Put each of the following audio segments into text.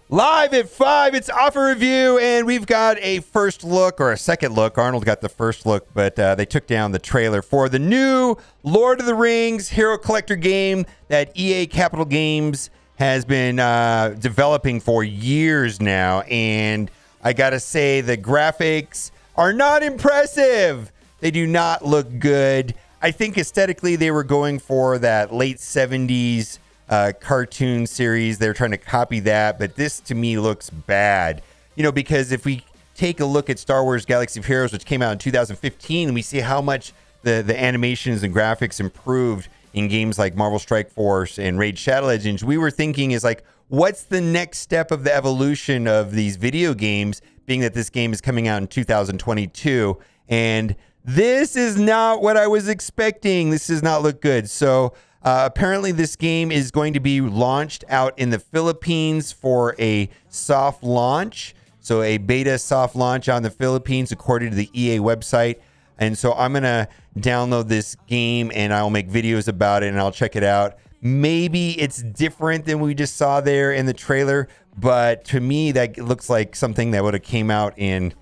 Live at 5, it's Offer Review, and we've got a first look, or a second look. Arnold got the first look, but they took down the trailer for the new Lord of the Rings Hero Collector game that EA Capital Games has been developing for years now. And I gotta say, the graphics are not impressive. They do not look good. I think aesthetically they were going for that late 70s cartoon series. They're trying to copy that, but this to me looks bad. You know, because if we take a look at Star Wars Galaxy of Heroes, which came out in 2015, and we see how much the animations and graphics improved in games like Marvel Strike Force and Raid Shadow Legends, we were thinking is like, what's the next step of the evolution of these video games, being that this game is coming out in 2022, and this is not what I was expecting. This does not look good. So apparently this game is going to be launched out in the Philippines for a soft launch. So a beta soft launch on the Philippines, according to the EA website. And so I'm going to download this game and I'll make videos about it and I'll check it out. Maybe it's different than we just saw there in the trailer, but to me, that looks like something that would have came out in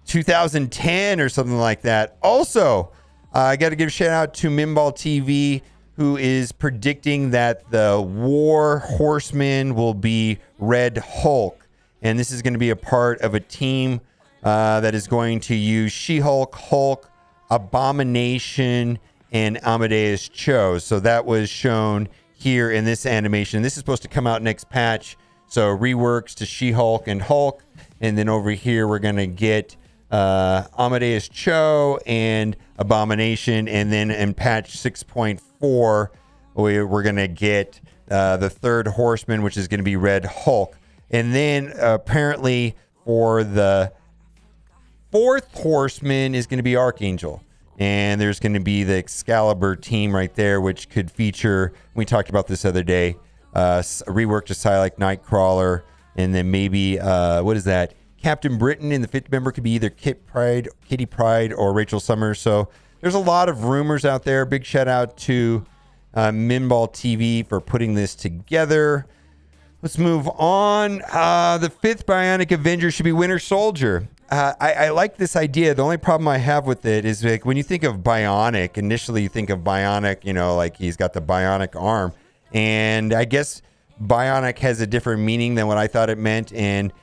2010 or something like that. Also, I got to give a shout out to Minball TV, who is predicting that the War Horsemen will be Red Hulk. And this is going to be a part of a team that is going to use She-Hulk, Hulk, Abomination, and Amadeus Cho. So that was shown here in this animation. This is supposed to come out next patch. So reworks to She-Hulk and Hulk. And then over here, we're going to get Amadeus Cho and Abomination. And then in patch 6.4, we're going to get the third Horseman, which is going to be Red Hulk. And then apparently for the fourth Horseman is going to be Archangel. And there's going to be the Excalibur team right there, which could feature, we talked about this other day, a rework to Psylocke Nightcrawler. And then maybe, what is that? Captain Britain, and the fifth member could be either Kitty Pryde, or Rachel Summers. So there's a lot of rumors out there. Big shout out to Minball TV for putting this together. Let's move on. The fifth Bionic Avenger should be Winter Soldier. I like this idea. The only problem I have with it is, like, when you think of Bionic, initially you think of Bionic, you know, like he's got the bionic arm. And I guess Bionic has a different meaning than what I thought it meant. And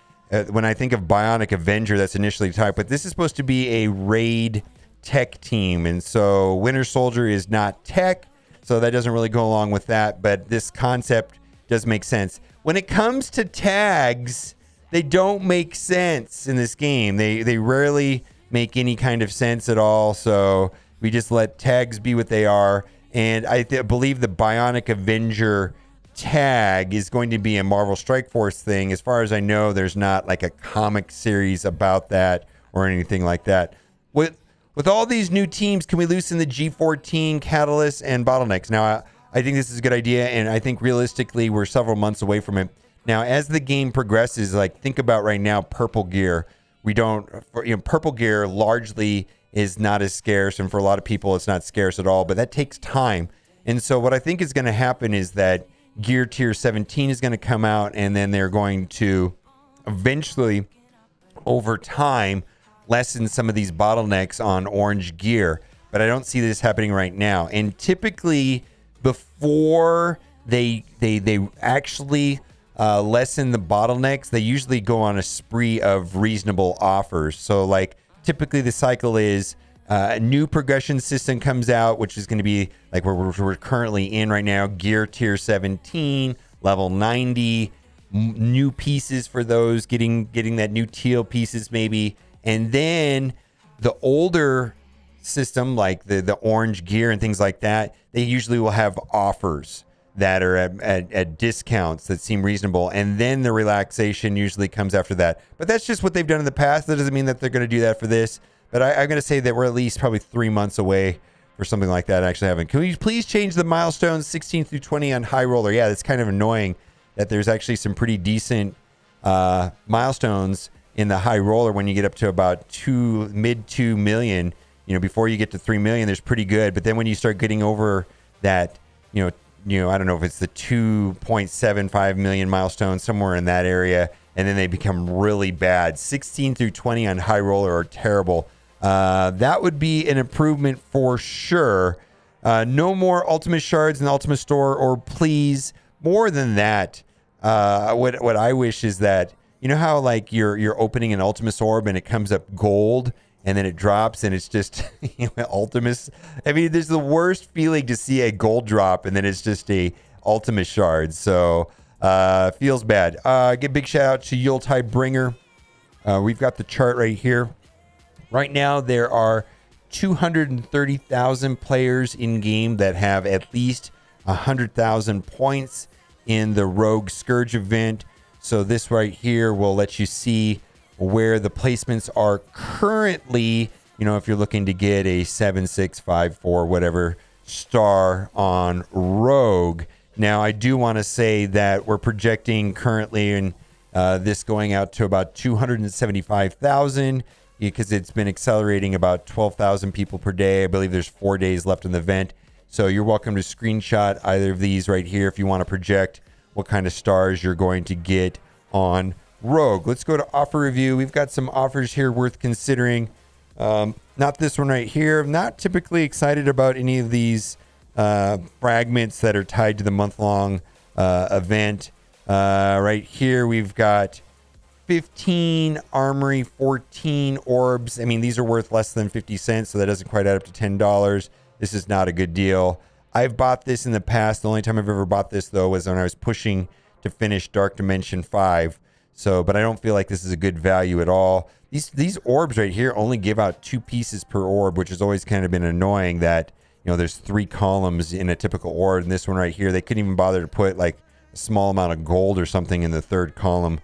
when I think of Bionic Avenger, that's initially typed. But this is supposed to be a raid tech team. And so Winter Soldier is not tech. So that doesn't really go along with that. But this concept does make sense. When it comes to tags, they don't make sense in this game. They rarely make any kind of sense at all. So we just let tags be what they are. And I believe the Bionic Avenger tag is going to be a Marvel Strike Force thing. As far as I know, there's not like a comic series about that or anything like that. With all these new teams, can we loosen the G14 Catalyst and bottlenecks? Now, I think this is a good idea, and I think realistically we're several months away from it. Now, as the game progresses, like, think about right now, purple gear. Purple gear largely is not as scarce, and for a lot of people it's not scarce at all, but that takes time. And so what I think is going to happen is that Gear Tier 17 is going to come out, and then they're going to eventually, over time, lessen some of these bottlenecks on orange gear. But I don't see this happening right now. And typically, before they actually lessen the bottlenecks, they usually go on a spree of reasonable offers. So, like, typically the cycle is a new progression system comes out, which is going to be like we're currently in right now, Gear Tier 17, level 90, new pieces for those, getting that new teal pieces maybe. And then the older system, like the orange gear and things like that, they usually will have offers that are at discounts that seem reasonable. And then the relaxation usually comes after that. But that's just what they've done in the past. That doesn't mean that they're going to do that for this. But I'm going to say that we're at least probably 3 months away for something like that actually happening. Can we please change the milestones 16 through 20 on High Roller? Yeah, that's kind of annoying that there's actually some pretty decent milestones in the High Roller when you get up to about mid 2 million. You know, before you get to 3 million, there's pretty good. But then when you start getting over that, I don't know if it's the 2.75 million milestone, somewhere in that area, and then they become really bad. 16 through 20 on high roller are terrible. That would be an improvement for sure. No more ultimate shards in the ultimate store, or please, more than that. What I wish is that, you know how like you're opening an ultimate orb and it comes up gold and then it drops and it's just ultimates. I mean, there's the worst feeling to see a gold drop and then it's just a ultimate shard. So feels bad. Give a big shout out to Yuletide Bringer. We've got the chart right here. Right now there are 230,000 players in game that have at least 100,000 points in the Rogue Scourge event. So this right here will let you see where the placements are currently, if you're looking to get a 7, 6, 5, 4, whatever star on Rogue. Now, I do want to say that we're projecting currently in this going out to about 275,000 because it's been accelerating about 12,000 people per day. I believe there's 4 days left in the event. So you're welcome to screenshot either of these right here if you want to project what kind of stars you're going to get on Rogue. Let's go to offer review. We've got some offers here worth considering. Not this one right here. I'm not typically excited about any of these fragments that are tied to the month-long event. Right here, we've got 15 armory, 14 orbs. I mean, these are worth less than 50 cents, so that doesn't quite add up to $10. This is not a good deal. I've bought this in the past. The only time I've ever bought this, though, was when I was pushing to finish Dark Dimension 5. So, but I don't feel like this is a good value at all. These orbs right here only give out 2 pieces per orb, which has always kind of been annoying that, there's 3 columns in a typical orb. And this one right here, they couldn't even bother to put like a small amount of gold or something in the 3rd column.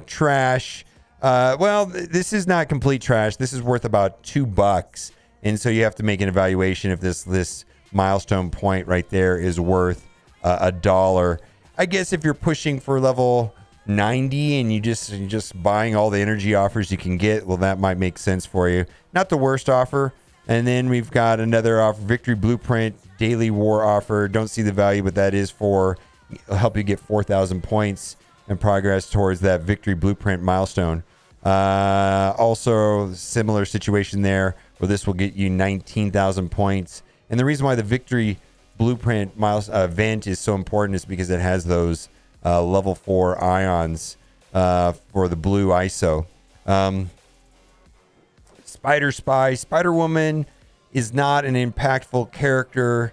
Trash. Well, this is not complete trash. This is worth about $2. And so you have to make an evaluation if this milestone point right there is worth $1. I guess if you're pushing for level 90 and you're just buying all the energy offers you can get, well, that might make sense for you. Not the worst offer. And then we've got another offer, Victory Blueprint Daily War offer. Don't see the value, but that is for help you get 4,000 points and progress towards that Victory Blueprint milestone. Also, similar situation there, where this will get you 19,000 points. And the reason why the Victory Blueprint event is so important is because it has those level 4 ions for the blue ISO. Spider Spy. Spider-Woman is not an impactful character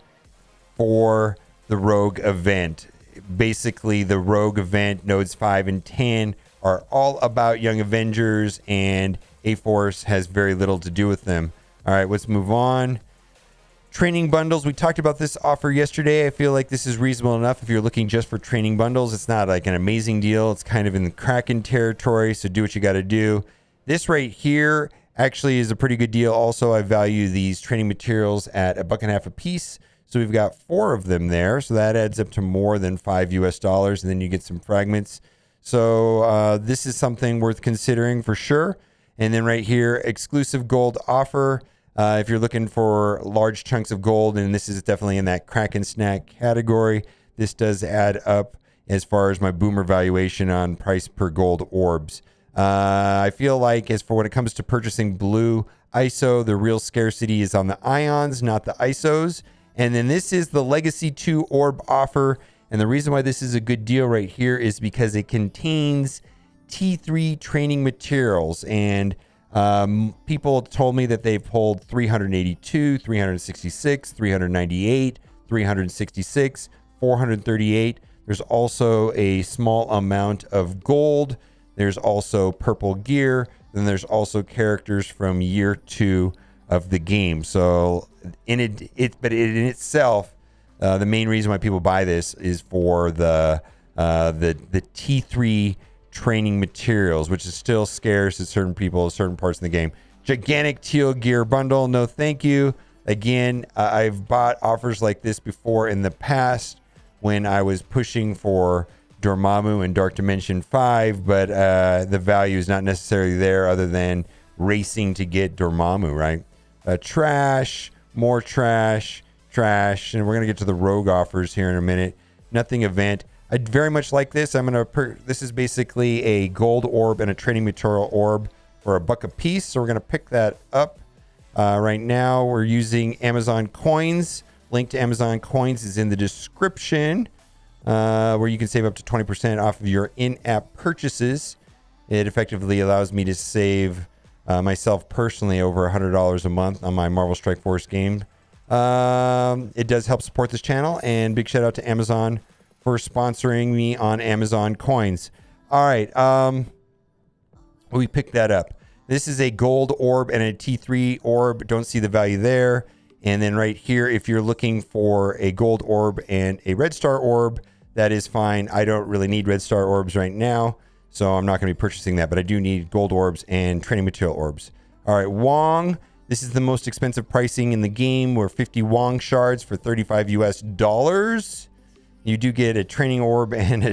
for the Rogue event. Basically, the Rogue event, nodes 5 and 10, are all about Young Avengers, and A-Force has very little to do with them. All right, let's move on. Training bundles. We talked about this offer yesterday. I feel like this is reasonable enough if you're looking just for training bundles. It's not like an amazing deal. It's kind of in the Kraken territory, so do what you got to do. This right here actually is a pretty good deal. Also, I value these training materials at $1.50 a piece. So we've got 4 of them there. So that adds up to more than $5 US, and then you get some fragments. So this is something worth considering for sure. And then right here, exclusive gold offer. If you're looking for large chunks of gold, and this is definitely in that Kraken snack category, this does add up as far as my boomer valuation on price per gold orbs. I feel like as for when it comes to purchasing blue ISO, the real scarcity is on the ions, not the ISOs. And then this is the Legacy 2 orb offer. And the reason why this is a good deal right here is because it contains T3 training materials. And people told me that they've pulled 382, 366, 398, 366, 438. There's also a small amount of gold. There's also purple gear. Then there's also characters from year 2 of the game. So in itself, the main reason why people buy this is for the T3 training materials, which is still scarce at certain people, certain parts of the game. Gigantic teal gear bundle. No, thank you. Again, I've bought offers like this before in the past when I was pushing for Dormammu and Dark Dimension 5, but the value is not necessarily there other than racing to get Dormammu, right? Trash, more trash, trash. And we're going to get to the rogue offers here in a minute. Nothing event. I very much like this. This is basically a gold orb and a training material orb for $1 a piece. So we're going to pick that up. Right now we're using Amazon coins. Link to Amazon coins is in the description, where you can save up to 20% off of your in-app purchases. It effectively allows me to save myself personally over $100 a month on my Marvel Strike Force game. It does help support this channel, and big shout out to Amazon for sponsoring me on Amazon coins. All right, we picked that up. This is a gold orb and a T3 orb. Don't see the value there. And then right here, if you're looking for a gold orb and a red star orb, that is fine. I don't really need red star orbs right now, so I'm not going to be purchasing that, but I do need gold orbs and training material orbs. All right, Wong. This is the most expensive pricing in the game. We're 50 Wong shards for $35 US. You do get a training orb and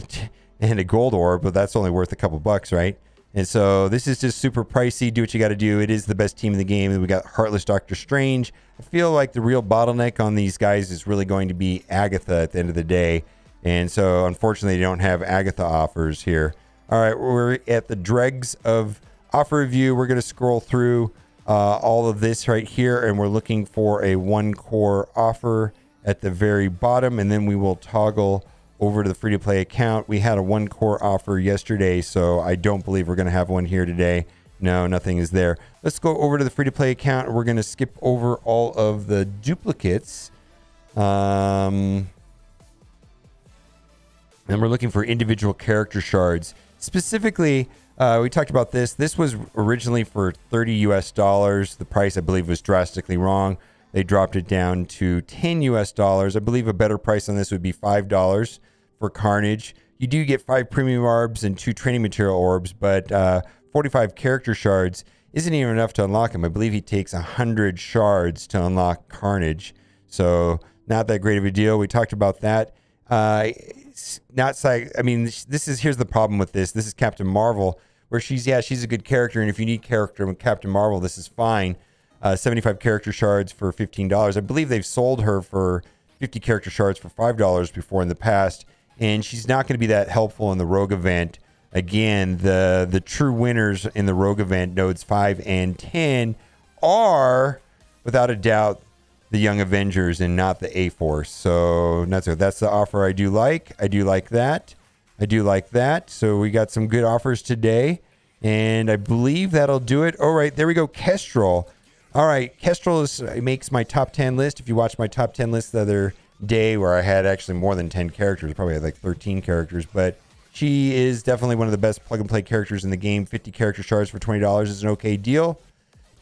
a gold orb, but that's only worth a couple bucks, right? And so this is just super pricey. Do what you got to do. It is the best team in the game. And we got Heartless Doctor Strange. I feel like the real bottleneck on these guys is really going to be Agatha at the end of the day. And so unfortunately, they don't have Agatha offers here. All right, we're at the dregs of offer review. We're going to scroll through all of this right here, and we're looking for a 1-core offer at the very bottom, and then we will toggle over to the free-to-play account. We had a 1-core offer yesterday, so I don't believe we're going to have one here today. No, nothing is there. Let's go over to the free-to-play account. We're going to skip over all of the duplicates. And we're looking for individual character shards. Specifically, we talked about this. This was originally for $30 US. The price, I believe, was drastically wrong. They dropped it down to $10 US. I believe a better price on this would be $5 for Carnage. You do get 5 premium orbs and 2 training material orbs, but 45 character shards isn't even enough to unlock him. I believe he takes 100 shards to unlock Carnage. So not that great of a deal. We talked about that. Here's the problem with this. This is Captain Marvel, where she's a good character, and if you need character with Captain Marvel, this is fine. 75 character shards for $15. I believe they've sold her for 50 character shards for $5 before in the past, and she's not going to be that helpful in the Rogue event. Again, the true winners in the Rogue event, nodes 5 and 10, are without a doubt the Young Avengers and not the A-Force. So that's the offer I do like. I do like that. So we got some good offers today, and I believe that'll do it. All right, there we go. Kestrel. All right, Kestrel makes my top 10 list. If you watched my top 10 list the other day, where I had actually more than 10 characters, probably had like 13 characters, but she is definitely one of the best plug-and-play characters in the game. 50 character shards for $20 is an okay deal.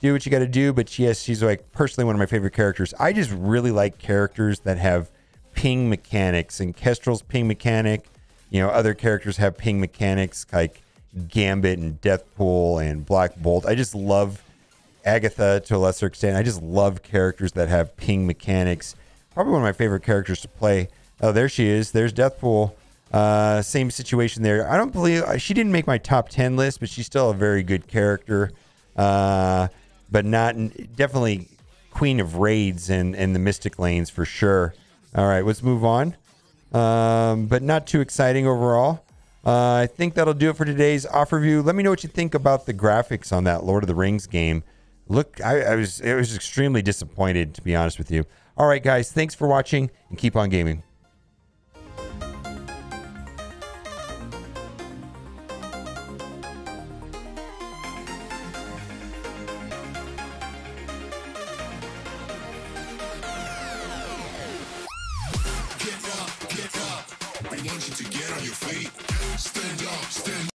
Do what you got to do, but yes, she's like personally one of my favorite characters. I just really like characters that have ping mechanics, and Kestrel's ping mechanic, other characters have ping mechanics like Gambit and Deathpool and Black Bolt. I just love Agatha to a lesser extent. I just love characters that have ping mechanics. Probably one of my favorite characters to play. Oh, there she is. There's Deathpool. Same situation there. I don't believe she didn't make my top 10 list, but she's still a very good character. But definitely Queen of Raids and the Mystic Lanes for sure. All right, let's move on. But not too exciting overall. I think that'll do it for today's offer review. Let me know what you think about the graphics on that Lord of the Rings game. Look, I was extremely disappointed, to be honest with you. All right, guys, thanks for watching, and keep on gaming. Get up. I want you to get on your feet.